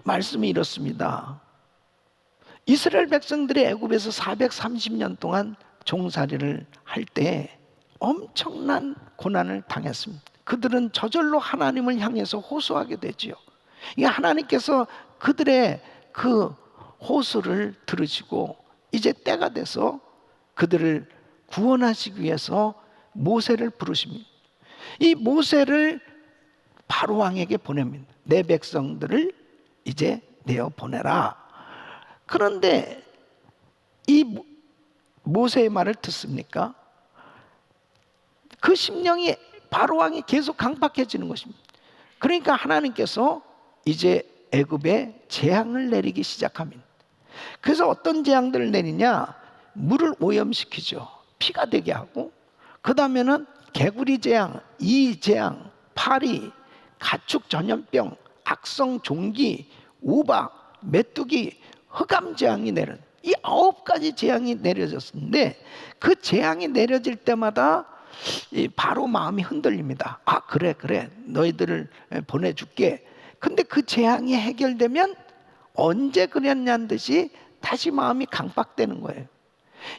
말씀이 이렇습니다. 이스라엘 백성들이 애굽에서 430년 동안 종살이를 할 때 엄청난 고난을 당했습니다. 그들은 저절로 하나님을 향해서 호소하게 되지요. 이 하나님께서 그들의 그 호소를 들으시고 이제 때가 돼서 그들을 구원하시기 위해서 모세를 부르십니다. 이 모세를 바로 왕에게 보냅니다. 내 백성들을 이제 내어 보내라. 그런데 이 모세의 말을 듣습니까? 그 심령이 바로 왕이 계속 강박해지는 것입니다. 그러니까 하나님께서 이제 애굽에 재앙을 내리기 시작합니다. 그래서 어떤 재앙들을 내리냐? 물을 오염시키죠. 피가 되게 하고, 그 다음에는 개구리 재앙, 이 재앙, 파리, 가축 전염병, 악성 종기, 우박, 메뚜기, 흑암 재앙이 내려, 이 9가지 재앙이 내려졌는데, 그 재앙이 내려질 때마다 바로 마음이 흔들립니다. 아, 그래 너희들을 보내줄게. 근데 그 재앙이 해결되면 언제 그랬냐는 듯이 다시 마음이 강박되는 거예요.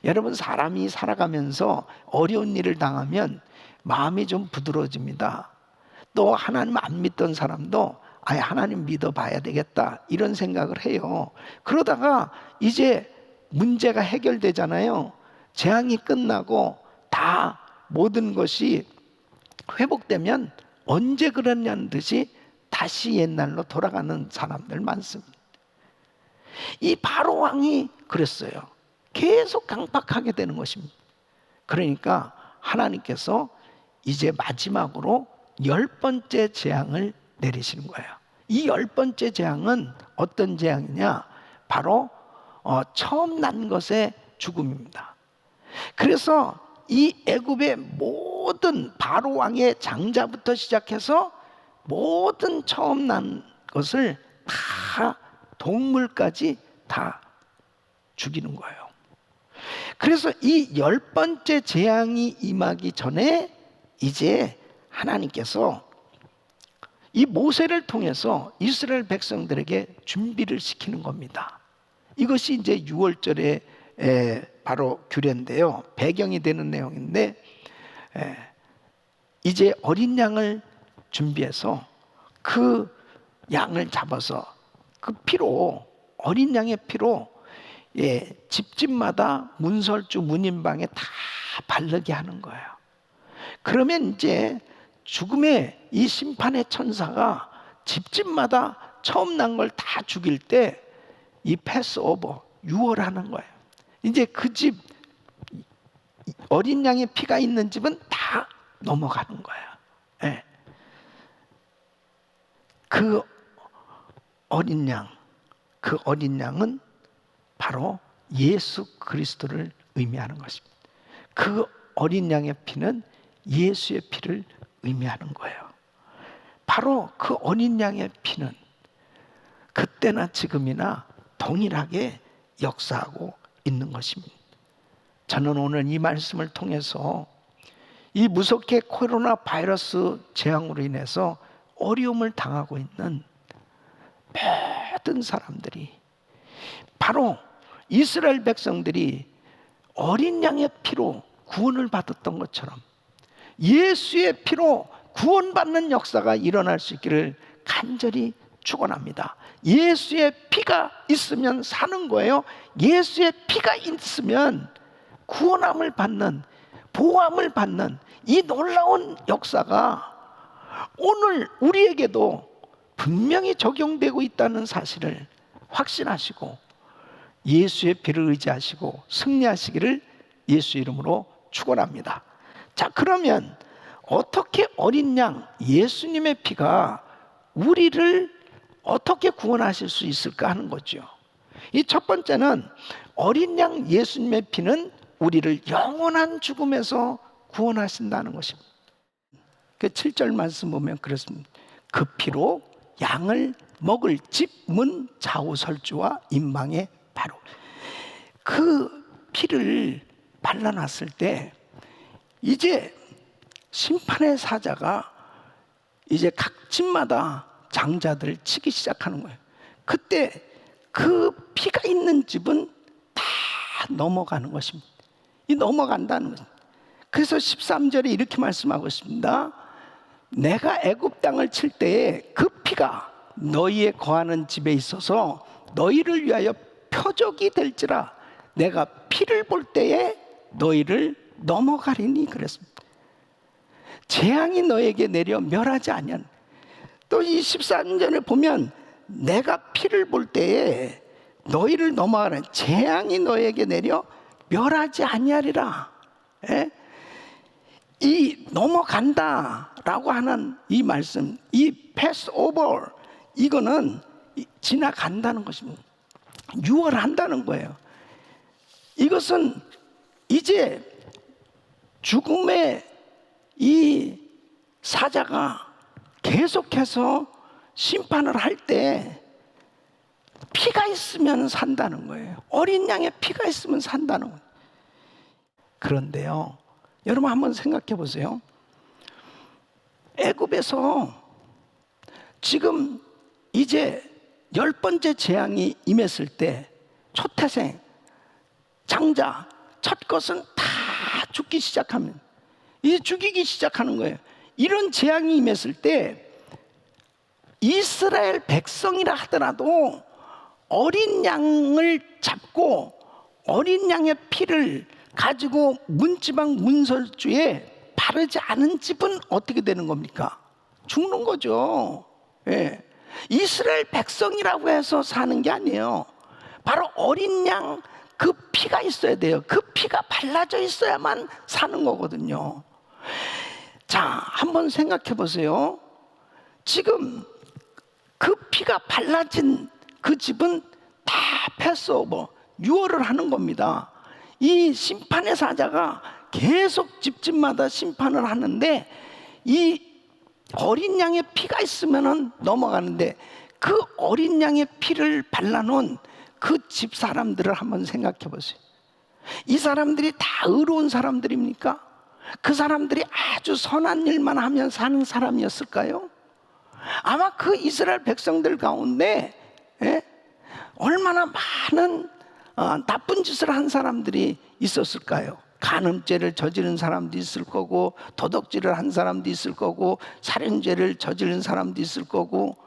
여러분, 사람이 살아가면서 어려운 일을 당하면 마음이 좀 부드러워집니다. 또 하나님 안 믿던 사람도 아예 하나님 믿어봐야 되겠다 이런 생각을 해요. 그러다가 이제 문제가 해결되잖아요. 재앙이 끝나고 다 모든 것이 회복되면 언제 그랬냐는 듯이 다시 옛날로 돌아가는 사람들 많습니다. 이 바로 왕이 그랬어요. 계속 강박하게 되는 것입니다. 그러니까 하나님께서 이제 마지막으로 10번째 재앙을 내리시는 거예요. 이 10번째 재앙은 어떤 재앙이냐? 바로 처음 난 것의 죽음입니다. 그래서 이 애굽의 모든 바로 왕의 장자부터 시작해서 모든 처음 난 것을 다, 동물까지 다 죽이는 거예요. 그래서 이 10번째 재앙이 임하기 전에 이제 하나님께서 이 모세를 통해서 이스라엘 백성들에게 준비를 시키는 겁니다. 이것이 이제 6월절에 바로 규례인데요. 배경이 되는 내용인데, 이제 어린 양을 준비해서 그 양을 잡아서 그 피로, 어린 양의 피로 집집마다 문설주 문인방에 다 바르게 하는 거예요. 그러면 이제 죽음의 이 심판의 천사가 집집마다 처음 난 걸 다 죽일 때 이 패스오버, 유월하는 거예요. 이제 그 집, 어린 양의 피가 있는 집은 다 넘어가는 거예요. 네. 그 어린 양은 바로 예수 그리스도를 의미하는 것입니다. 그 어린 양의 피는 예수의 피를 의미하는 거예요. 바로 그 어린 양의 피는 그때나 지금이나 동일하게 역사하고 있는 것입니다. 저는 오늘 이 말씀을 통해서 이 무섭게 코로나 바이러스 재앙으로 인해서 어려움을 당하고 있는 모든 사람들이 바로 이스라엘 백성들이 어린 양의 피로 구원을 받았던 것처럼 예수의 피로 구원받는 역사가 일어날 수 있기를 간절히 축원합니다. 예수의 피가 있으면 사는 거예요. 예수의 피가 있으면 구원함을 받는, 보호함을 받는 이 놀라운 역사가 오늘 우리에게도 분명히 적용되고 있다는 사실을 확신하시고 예수의 피를 의지하시고 승리하시기를 예수 이름으로 축원합니다. 자, 그러면 어떻게 어린 양 예수님의 피가 우리를 어떻게 구원하실 수 있을까 하는 거죠. 이 첫 번째는 어린 양 예수님의 피는 우리를 영원한 죽음에서 구원하신다는 것입니다. 그 7절 말씀 보면 그렇습니다. 그 피로 양을 먹을 집, 문, 좌우설주와 임망에 바로 그 피를 발라놨을 때 이제 심판의 사자가 이제 각 집마다 장자들을 치기 시작하는 거예요. 그때 그 피가 있는 집은 다 넘어가는 것입니다. 이 넘어간다는 것입니다. 그래서 13절에 이렇게 말씀하고 있습니다. 내가 애굽 땅을 칠 때에 그 피가 너희의 거하는 집에 있어서 너희를 위하여 표적이 될지라. 내가 피를 볼 때에 너희를 넘어가리니 그랬습니다. 재앙이 너에게 내려 멸하지 아니한. 또 이 14절에 보면 내가 피를 볼 때에 너희를 넘어가는 재앙이 너에게 내려 멸하지 아니하리라. 예? 이 넘어간다라고 하는 이 말씀, 이 pass over, 이거는 지나간다는 것입니다. 유월한다는 거예요. 이것은 이제 죽음의 이 사자가 계속해서 심판을 할 때 피가 있으면 산다는 거예요. 어린 양의 피가 있으면 산다는 거예요. 그런데요, 여러분 한번 생각해 보세요. 애굽에서 지금 이제 10번째 재앙이 임했을 때 초태생, 장자, 첫 것은 다 죽기 시작하면 이제 죽이기 시작하는 거예요. 이런 재앙이 임했을 때 이스라엘 백성이라 하더라도 어린 양을 잡고 어린 양의 피를 가지고 문지방 문설주에 바르지 않은 집은 어떻게 되는 겁니까? 죽는 거죠. 예. 이스라엘 백성이라고 해서 사는 게 아니에요. 바로 어린 양 그 피가 있어야 돼요. 그 피가 발라져 있어야만 사는 거거든요. 자, 한번 생각해 보세요. 지금 그 피가 발라진 그 집은 다 패스오버, 유월을 하는 겁니다. 이 심판의 사자가 계속 집집마다 심판을 하는데 이 어린 양의 피가 있으면 넘어가는데 그 어린 양의 피를 발라놓은 그 집 사람들을 한번 생각해 보세요. 이 사람들이 다 의로운 사람들입니까? 그 사람들이 아주 선한 일만 하면 사는 사람이었을까요? 아마 그 이스라엘 백성들 가운데 얼마나 많은 나쁜 짓을 한 사람들이 있었을까요? 간음죄를 저지른 사람도 있을 거고, 도둑질을 한 사람도 있을 거고, 살인죄를 저지른 사람도 있을 거고,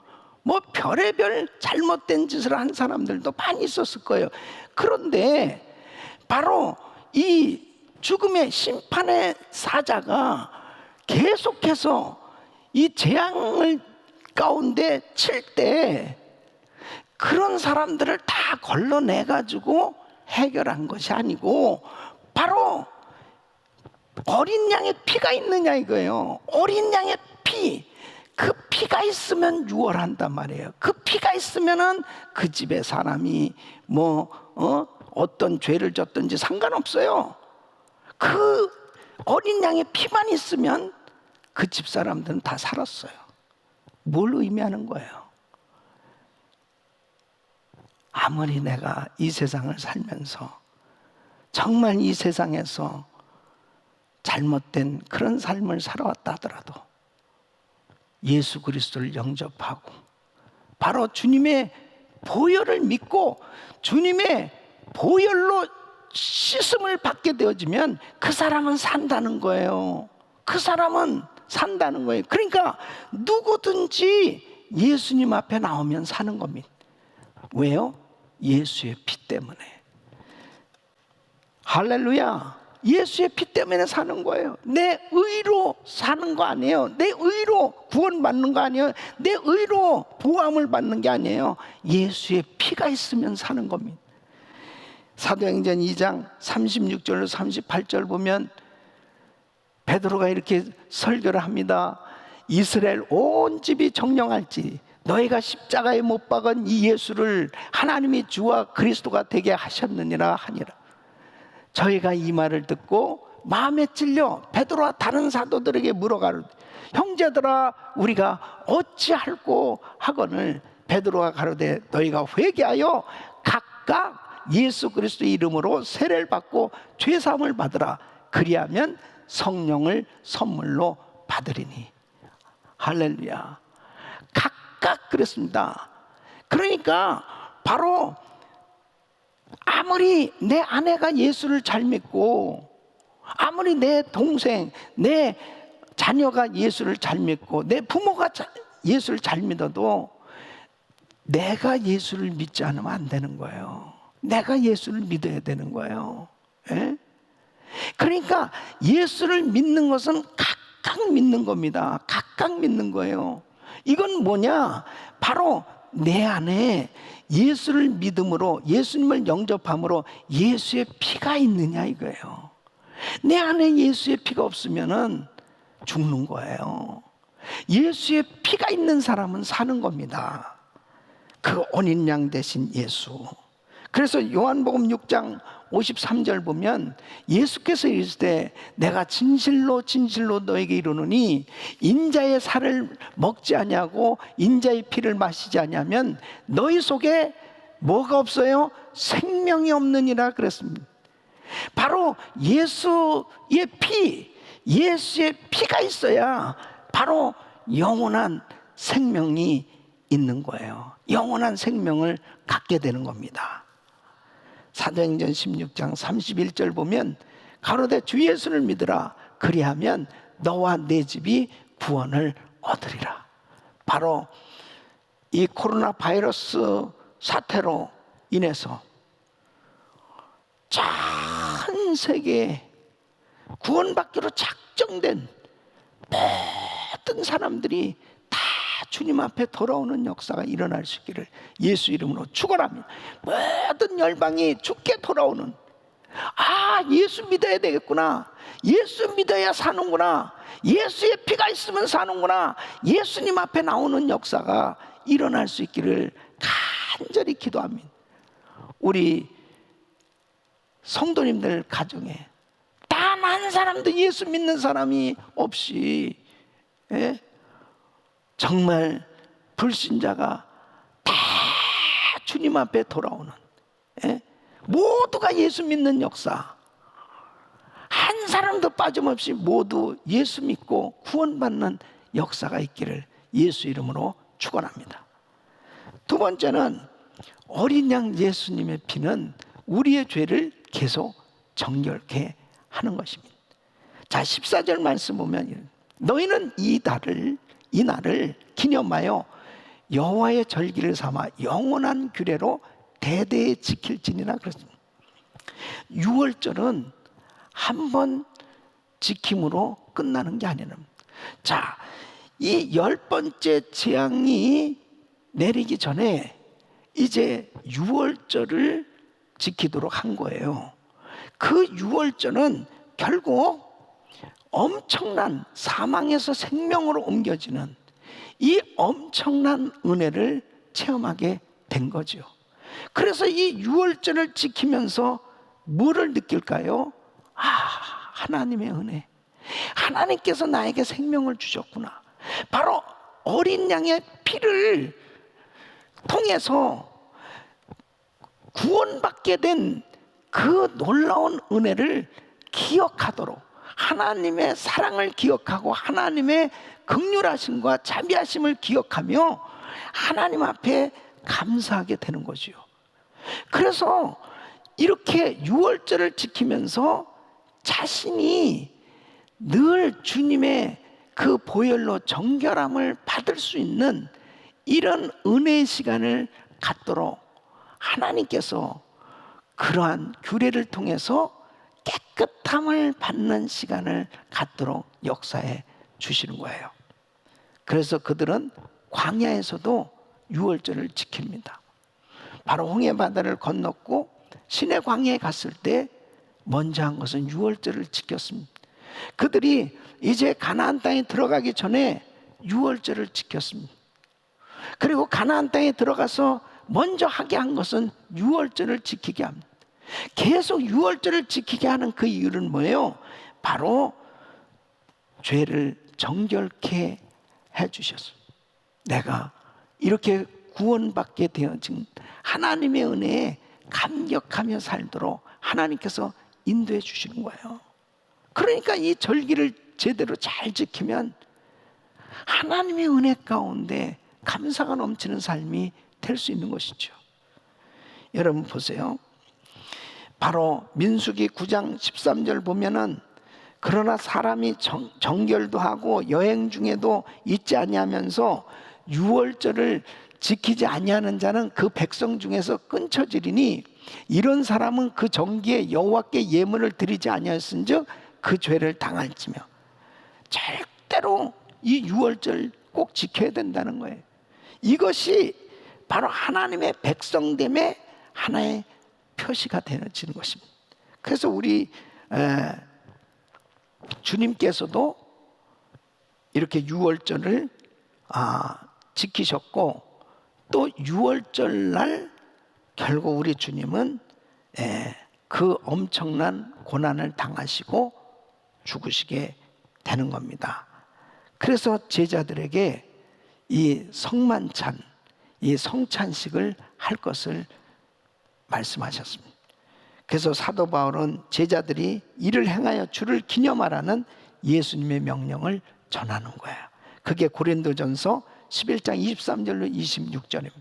뭐 별의별 잘못된 짓을 한 사람들도 많이 있었을 거예요. 그런데 바로 이 죽음의 심판의 사자가 계속해서 이 재앙을 가운데 칠 때 그런 사람들을 다 걸러내가지고 해결한 것이 아니고 바로 어린 양의 피가 있느냐 이거예요. 어린 양의 피, 그 피가 있으면 유월한단 말이에요. 그 피가 있으면은 그 집의 사람이 어떤 죄를 졌든지 상관없어요. 그 어린 양의 피만 있으면 그 집 사람들은 다 살았어요. 뭘 의미하는 거예요? 아무리 내가 이 세상을 살면서 정말 이 세상에서 잘못된 그런 삶을 살아왔다 하더라도 예수 그리스도를 영접하고 바로 주님의 보혈을 믿고 주님의 보혈로 씻음을 받게 되어지면 그 사람은 산다는 거예요. 그 사람은 산다는 거예요. 그러니까 누구든지 예수님 앞에 나오면 사는 겁니다. 왜요? 예수의 피 때문에. 할렐루야. 예수의 피 때문에 사는 거예요. 내 의로 사는 거 아니에요. 내 의로 구원받는 거 아니에요. 내 의로 보함을 받는 게 아니에요. 예수의 피가 있으면 사는 겁니다. 사도행전 2장 36절로 38절 보면 베드로가 이렇게 설교를 합니다. 이스라엘 온 집이 정령할지 너희가 십자가에 못 박은 이 예수를 하나님이 주와 그리스도가 되게 하셨느니라 하니라. 저희가 이 말을 듣고 마음에 찔려 베드로와 다른 사도들에게 물어가르 형제들아 우리가 어찌할꼬 하거늘 베드로가 가로되 너희가 회개하여 각각 예수 그리스도의 이름으로 세례를 받고 죄사함을 받으라. 그리하면 성령을 선물로 받으리니. 할렐루야. 각각 그랬습니다. 그러니까 바로 아무리 내 아내가 예수를 잘 믿고, 아무리 내 동생, 내 자녀가 예수를 잘 믿고, 내 부모가 예수를 잘 믿어도 내가 예수를 믿지 않으면 안 되는 거예요. 내가 예수를 믿어야 되는 거예요. 예? 그러니까 예수를 믿는 것은 각각 믿는 겁니다. 각각 믿는 거예요. 이건 뭐냐? 바로 내 안에 예수를 믿음으로, 예수님을 영접함으로 예수의 피가 있느냐 이거예요. 내 안에 예수의 피가 없으면은 죽는 거예요. 예수의 피가 있는 사람은 사는 겁니다. 그 어린 양 대신 예수. 그래서 요한복음 6장 53절 보면 예수께서 이르시되 내가 진실로 진실로 너에게 이르노니 인자의 살을 먹지 아니하고 인자의 피를 마시지 아니하면 너희 속에 뭐가 없어요? 생명이 없느니라 그랬습니다. 바로 예수의 피, 예수의 피가 있어야 바로 영원한 생명이 있는 거예요. 영원한 생명을 갖게 되는 겁니다. 사도행전 16장 31절 보면 가로되 주 예수를 믿으라 그리하면 너와 내 집이 구원을 얻으리라. 바로 이 코로나 바이러스 사태로 인해서 전 세계에 구원받기로 작정된 모든 사람들이 다 주님 앞에 돌아오는 역사가 일어날 수 있기를 예수 이름으로 축원합니다. 모든 열방이 주께 돌아오는, 아, 예수 믿어야 되겠구나, 예수 믿어야 사는구나, 예수의 피가 있으면 사는구나, 예수님 앞에 나오는 역사가 일어날 수 있기를 간절히 기도합니다. 우리 성도님들 가정에 단 한 사람도 예수 믿는 사람이 없이, 예? 정말 불신자가 다 주님 앞에 돌아오는, 예? 모두가 예수 믿는 역사, 한 사람도 빠짐없이 모두 예수 믿고 구원받는 역사가 있기를 예수 이름으로 축원합니다. 두 번째는 어린 양 예수님의 피는 우리의 죄를 계속 정결케 하는 것입니다. 자, 14절 말씀 보면 너희는 이 날을 기념하여 여호와의 절기를 삼아 영원한 규례로 대대에 지킬지니라 그랬습니다. 6월절은 한 번 지킴으로 끝나는 게 아니라, 자, 이 10번째 재앙이 내리기 전에 이제 6월절을 지키도록 한 거예요. 그 6월절은 결국 엄청난 사망에서 생명으로 옮겨지는 이 엄청난 은혜를 체험하게 된 거죠. 그래서 이 6월절을 지키면서 뭐를 느낄까요? 아, 하나님의 은혜, 하나님께서 나에게 생명을 주셨구나. 바로 어린 양의 피를 통해서 구원받게 된 그 놀라운 은혜를 기억하도록, 하나님의 사랑을 기억하고 하나님의 긍휼하심과 자비하심을 기억하며 하나님 앞에 감사하게 되는 거지요. 그래서 이렇게 6월절을 지키면서 자신이 늘 주님의 그 보혈로 정결함을 받을 수 있는 이런 은혜의 시간을 갖도록 하나님께서 그러한 규례를 통해서 깨끗함을 받는 시간을 갖도록 역사해 주시는 거예요. 그래서 그들은 광야에서도 6월절을 지킵니다. 바로 홍해 바다를 건넜고 시내 광야에 갔을 때 먼저 한 것은 6월절을 지켰습니다. 그들이 이제 가나안 땅에 들어가기 전에 6월절을 지켰습니다. 그리고 가나안 땅에 들어가서 먼저 하게 한 것은 6월절을 지키게 합니다. 계속 6월절을 지키게 하는 그 이유는 뭐예요? 바로 죄를 정결케 해주셨어요. 내가 이렇게 구원받게 되어진 하나님의 은혜에 감격하며 살도록 하나님께서 인도해 주시는 거예요. 그러니까 이 절기를 제대로 잘 지키면 하나님의 은혜 가운데 감사가 넘치는 삶이 될 수 있는 것이죠. 여러분 보세요. 바로 민수기 9장 13절 보면은 그러나 사람이 정결도 하고 여행 중에도 잊지 아니하면서 유월절을 지키지 아니하는 자는 그 백성 중에서 끊쳐지리니 이런 사람은 그 정기에 여호와께 예물을 드리지 아니하였은즉 그 죄를 당할지며. 절대로 이 유월절 꼭 지켜야 된다는 거예요. 이것이 바로 하나님의 백성됨의 하나의 표시가 되어지는 것입니다. 그래서 우리 주님께서도 이렇게 유월절을 지키셨고, 또 유월절 날 결국 우리 주님은 그 엄청난 고난을 당하시고 죽으시게 되는 겁니다. 그래서 제자들에게 이 성만찬, 이 성찬식을 할 것을 말씀하셨습니다. 그래서 사도 바울은 제자들이 이를 행하여 주를 기념하라는 예수님의 명령을 전하는 거예요. 그게 고린도전서 11장 23절로 26절입니다.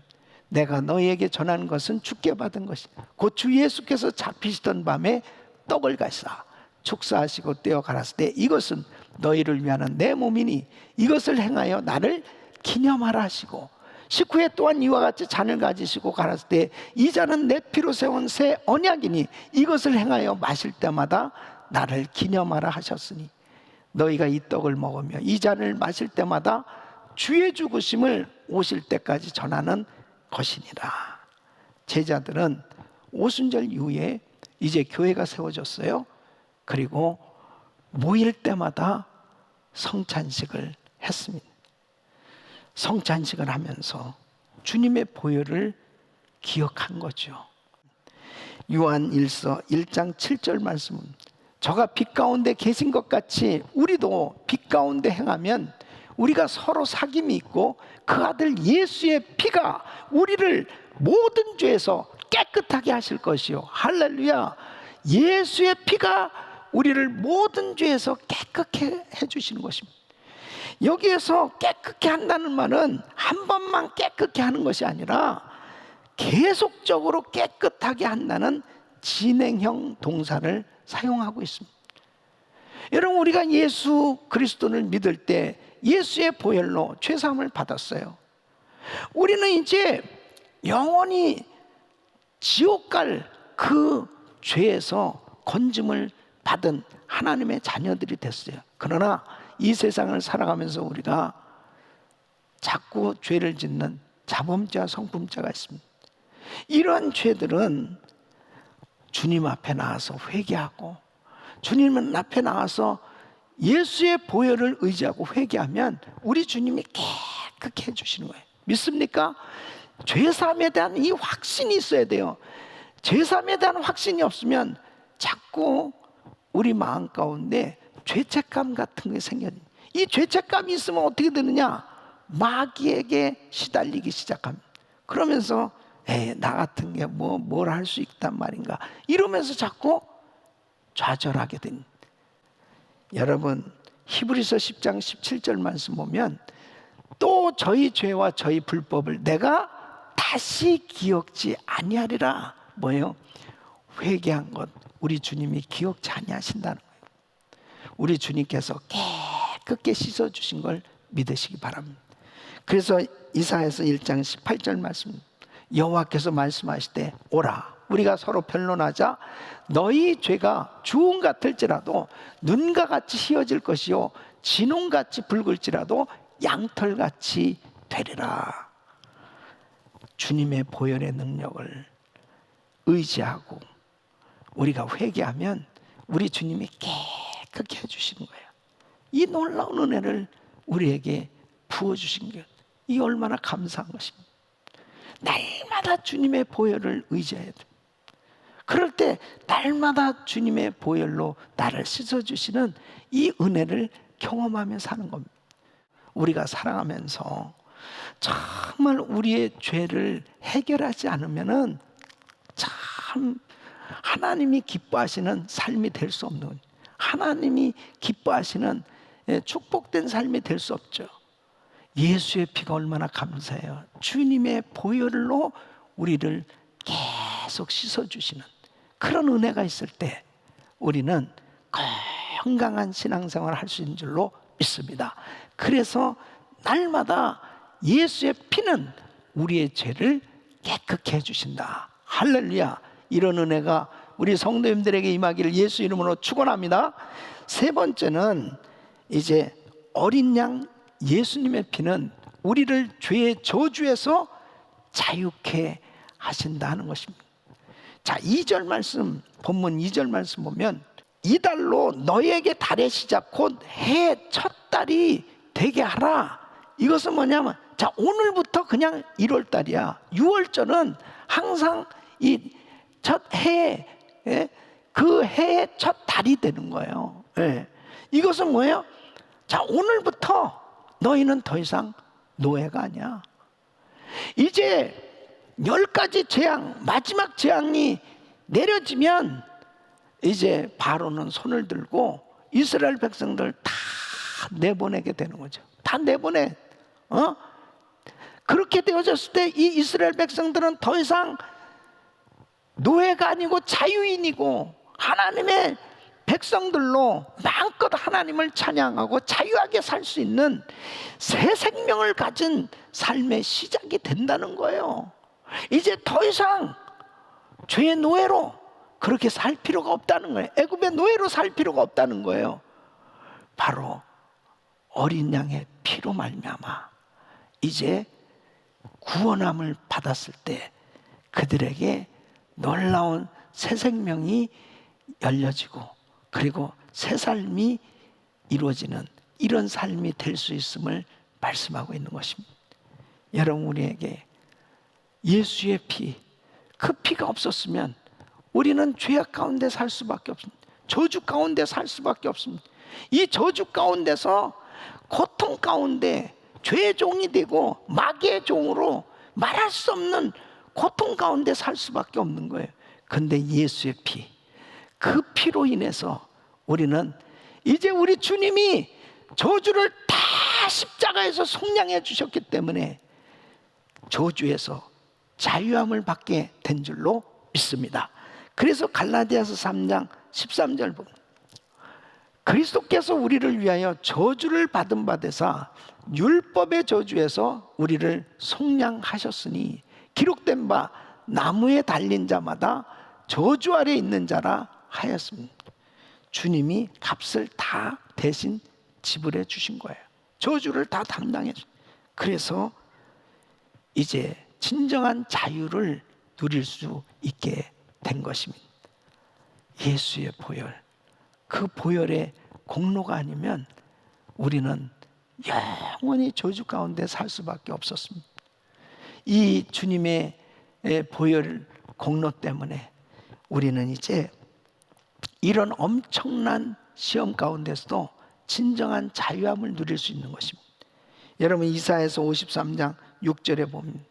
내가 너희에게 전하는 것은 주께 받은 것이다. 곧 주 예수께서 잡히시던 밤에 떡을 가시사 축사하시고 떼어 가라사대 이것은 너희를 위하는 내 몸이니 이것을 행하여 나를 기념하라 하시고, 식후에 또한 이와 같이 잔을 가지시고 가라사대 이 잔은 내 피로 세운 새 언약이니 이것을 행하여 마실 때마다 나를 기념하라 하셨으니 너희가 이 떡을 먹으며 이 잔을 마실 때마다 주의 죽으심을 오실 때까지 전하는 것이니라. 제자들은 오순절 이후에 이제 교회가 세워졌어요. 그리고 모일 때마다 성찬식을 했습니다. 성찬식을 하면서 주님의 보혈을 기억한 거죠. 요한 1서 1장 7절 말씀은 저가 빛 가운데 계신 것 같이 우리도 빛 가운데 행하면 우리가 서로 사귐이 있고 그 아들 예수의 피가 우리를 모든 죄에서 깨끗하게 하실 것이요. 할렐루야. 예수의 피가 우리를 모든 죄에서 깨끗하게 해주시는 것입니다. 여기에서 깨끗게 한다는 말은 한 번만 깨끗게 하는 것이 아니라 계속적으로 깨끗하게 한다는 진행형 동사를 사용하고 있습니다. 여러분, 우리가 예수 그리스도를 믿을 때 예수의 보혈로 죄사함을 받았어요. 우리는 이제 영원히 지옥 갈 그 죄에서 건짐을 받은 하나님의 자녀들이 됐어요. 그러나 이 세상을 살아가면서 우리가 자꾸 죄를 짓는 자범죄와 성품죄가 있습니다. 이러한 죄들은 주님 앞에 나와서 회개하고 주님 앞에 나와서 예수의 보혈을 의지하고 회개하면 우리 주님이 깨끗게 해주시는 거예요. 믿습니까? 죄사함에 대한 이 확신이 있어야 돼요. 죄사함에 대한 확신이 없으면 자꾸 우리 마음 가운데 죄책감 같은 게 생겨요. 이 죄책감이 있으면 어떻게 되느냐? 마귀에게 시달리기 시작합니다. 그러면서 나 같은 게 뭘 할 수 있단 말인가 이러면서 자꾸 좌절하게 됩니다. 여러분, 히브리서 10장 17절 말씀 보면 또 저희 죄와 저희 불법을 내가 다시 기억지 아니하리라. 뭐예요? 회개한 것 우리 주님이 기억지 아니하신다는 거예요. 우리 주님께서 깨끗게 씻어주신 걸 믿으시기 바랍니다. 그래서 이사야서 1장 18절 말씀, 여호와께서 말씀하시되 오라 우리가 서로 변론하자. 너희 죄가 주홍 같을지라도 눈과 같이 희어질 것이요 진홍같이 붉을지라도 양털같이 되리라. 주님의 보혈의 능력을 의지하고 우리가 회개하면 우리 주님이 깨끗게 해주시는 거예요. 이 놀라운 은혜를 우리에게 부어주신 것, 이 얼마나 감사한 것입니다. 날마다 주님의 보혈을 의지해야 돼요. 그럴 때 날마다 주님의 보혈로 나를 씻어주시는 이 은혜를 경험하며 사는 겁니다. 우리가 살아가면서 정말 우리의 죄를 해결하지 않으면은 참 하나님이 기뻐하시는 삶이 될 수 없는, 하나님이 기뻐하시는 축복된 삶이 될 수 없죠. 예수의 피가 얼마나 감사해요. 주님의 보혈로 우리를 계속 씻어주시는 그런 은혜가 있을 때 우리는 건강한 신앙생활을 할 수 있는 줄로 믿습니다. 그래서 날마다 예수의 피는 우리의 죄를 깨끗게 해주신다. 할렐루야. 이런 은혜가 우리 성도님들에게 임하기를 예수 이름으로 축원합니다. 세 번째는 이제 어린 양 예수님의 피는 우리를 죄의 저주에서 자유케 하신다 하는 것입니다. 자, 2절 말씀, 본문 2절 말씀 보면 이달로 너에게 달의 시작 곧 해의 첫 달이 되게 하라. 이것은 뭐냐면 자, 오늘부터 그냥 1월 달이야. 6월절은 항상 이 첫 해에 그 해의 첫 달이 되는 거예요. 이것은 뭐예요? 자, 오늘부터 너희는 더 이상 노예가 아니야. 이제 10가지 재앙, 마지막 재앙이 내려지면 이제 바로는 손을 들고 이스라엘 백성들 다 내보내게 되는 거죠. 다 내보내. 그렇게 되어졌을 때 이 이스라엘 백성들은 더 이상 노예가 아니고 자유인이고 하나님의 백성들로 마음껏 하나님을 찬양하고 자유하게 살 수 있는 새 생명을 가진 삶의 시작이 된다는 거예요. 이제 더 이상 죄의 노예로 그렇게 살 필요가 없다는 거예요. 애굽의 노예로 살 필요가 없다는 거예요. 바로 어린 양의 피로 말미암아 이제 구원함을 받았을 때 그들에게 놀라운 새 생명이 열려지고 그리고 새 삶이 이루어지는 이런 삶이 될 수 있음을 말씀하고 있는 것입니다. 여러분, 우리에게 예수의 피, 그 피가 없었으면 우리는 죄악 가운데 살 수밖에 없습니다. 저주 가운데 살 수밖에 없습니다. 이 저주 가운데서 고통 가운데 죄의 종이 되고 마귀의 종으로 말할 수 없는 고통 가운데 살 수밖에 없는 거예요. 근데 예수의 피, 그 피로 인해서 우리는 이제 우리 주님이 저주를 다 십자가에서 속량해 주셨기 때문에 저주에서 자유함을 받게 된 줄로 믿습니다. 그래서 갈라디아서 3장 13절 보면 그리스도께서 우리를 위하여 저주를 받은 바 되사 율법의 저주에서 우리를 속량하셨으니 기록된 바 나무에 달린 자마다 저주 아래 있는 자라 하였습니다. 주님이 값을 다 대신 지불해 주신 거예요. 저주를 다 담당해 주신. 그래서 이제 진정한 자유를 누릴 수 있게 된 것입니다. 예수의 보혈, 그 보혈의 공로가 아니면 우리는 영원히 저주 가운데 살 수밖에 없었습니다. 이 주님의 보혈 공로 때문에 우리는 이제 이런 엄청난 시험 가운데서도 진정한 자유함을 누릴 수 있는 것입니다. 여러분, 이사야서 53장 6절에 보면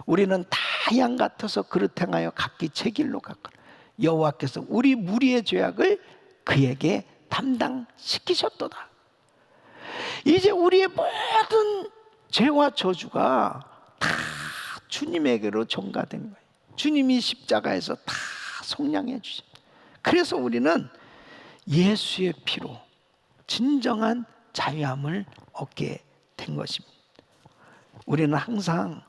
우리는 다 양 같아서 그릇 행하여 각기 제 길로 갔거늘 여호와께서 우리 무리의 죄악을 그에게 담당시키셨도다. 이제 우리의 모든 죄와 저주가 다 주님에게로 전가된 거예요. 주님이 십자가에서 다 속량해 주십니다. 그래서 우리는 예수의 피로 진정한 자유함을 얻게 된 것입니다. 우리는 항상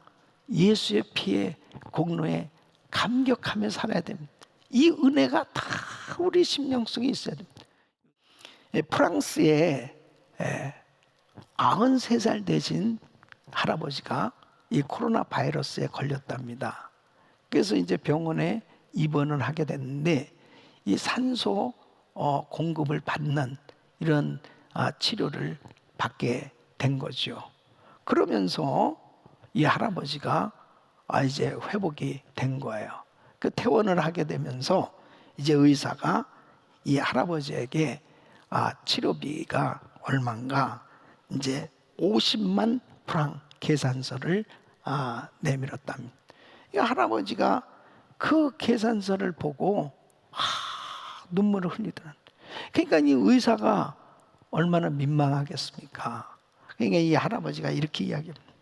예수의 피의 공로에 감격하며 살아야 됩니다. 이 은혜가 다 우리 심령 속에 있어야 됩니다. 프랑스에 93살 되신 할아버지가 이 코로나 바이러스에 걸렸답니다. 그래서 이제 병원에 입원을 하게 됐는데 이 산소 공급을 받는 이런 치료를 받게 된 거죠. 그러면서 이 할아버지가 이제 회복이 된 거예요. 그 퇴원을 하게 되면서 이제 의사가 이 할아버지에게 치료비가 얼마인가 이제 50만 프랑 계산서를 내밀었답니다. 이 할아버지가 그 계산서를 보고 눈물을 흘리더라고요. 그러니까 이 의사가 얼마나 민망하겠습니까? 그러니까 이 할아버지가 이렇게 이야기합니다.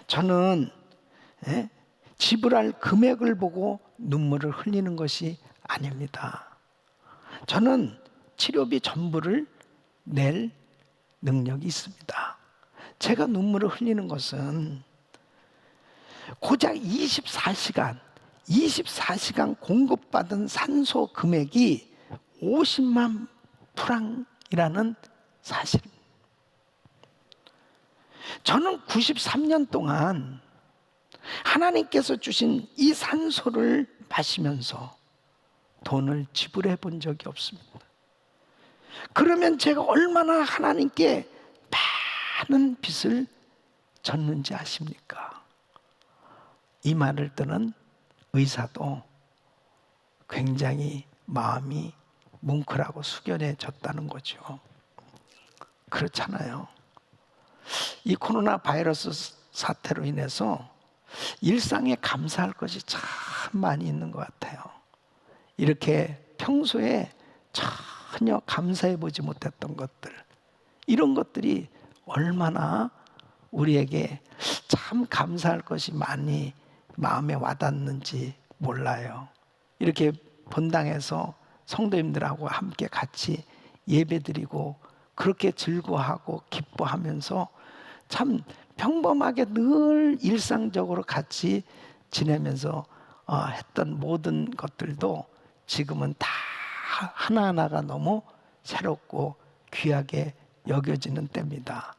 저는 지불할 금액을 보고 눈물을 흘리는 것이 아닙니다. 저는 치료비 전부를 낼 능력이 있습니다. 제가 눈물을 흘리는 것은 고작 24시간 공급받은 산소 금액이 50만 프랑이라는 사실입니다. 저는 93년 동안 하나님께서 주신 이 산소를 마시면서 돈을 지불해 본 적이 없습니다. 그러면 제가 얼마나 하나님께 많은 빚을 졌는지 아십니까? 이 말을 듣는 의사도 굉장히 마음이 뭉클하고 숙연해졌다는 거죠. 그렇잖아요. 이 코로나 바이러스 사태로 인해서 일상에 감사할 것이 참 많이 있는 것 같아요. 이렇게 평소에 전혀 감사해 보지 못했던 것들, 이런 것들이 얼마나 우리에게 참 감사할 것이 많이 마음에 와닿는지 몰라요. 이렇게 본당에서 성도님들하고 함께 같이 예배드리고 그렇게 즐거워하고 기뻐하면서 참 평범하게 늘 일상적으로 같이 지내면서 했던 모든 것들도 지금은 다 하나하나가 너무 새롭고 귀하게 여겨지는 때입니다.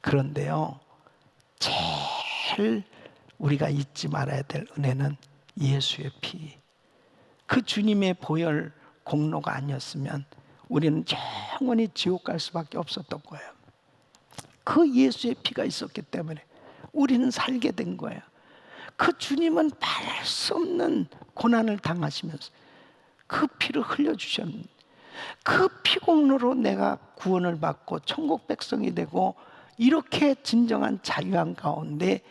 그런데요, 제일 우리가 잊지 말아야 될 은혜는 예수의 피. 그 주님의 보혈 공로가 아니었으면 우리는 영원히 지옥 갈 수밖에 없었던 거예요. 그 예수의 피가 있었기 때문에 우리는 살게 된 거예요. 그 주님은 말할 수 없는 고난을 당하시면서 그 피를 흘려주셨는데, 그 피공로로 내가 구원을 받고 천국 백성이 되고 이렇게 진정한 자유한 가운데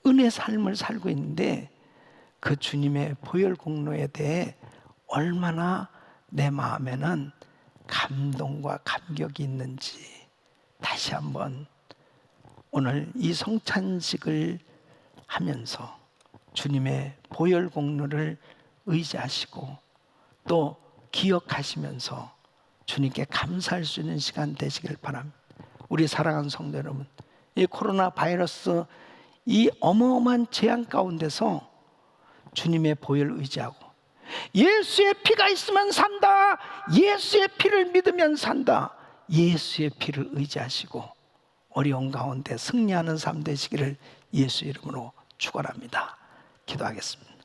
은혜 삶을 살고 있는데, 그 주님의 보혈 공로에 대해 얼마나 내 마음에는 감동과 감격이 있는지 다시 한번 오늘 이 성찬식을 하면서 주님의 보혈 공로를 의지하시고 또 기억하시면서 주님께 감사할 수 있는 시간 되시길 바랍니다. 우리 사랑하는 성도 여러분, 이 코로나 바이러스 이 어마어마한 재앙 가운데서 주님의 보혈을 의지하고 예수의 피가 있으면 산다, 예수의 피를 믿으면 산다, 예수의 피를 의지하시고 어려운 가운데 승리하는 삶 되시기를 예수 이름으로 축원합니다. 기도하겠습니다.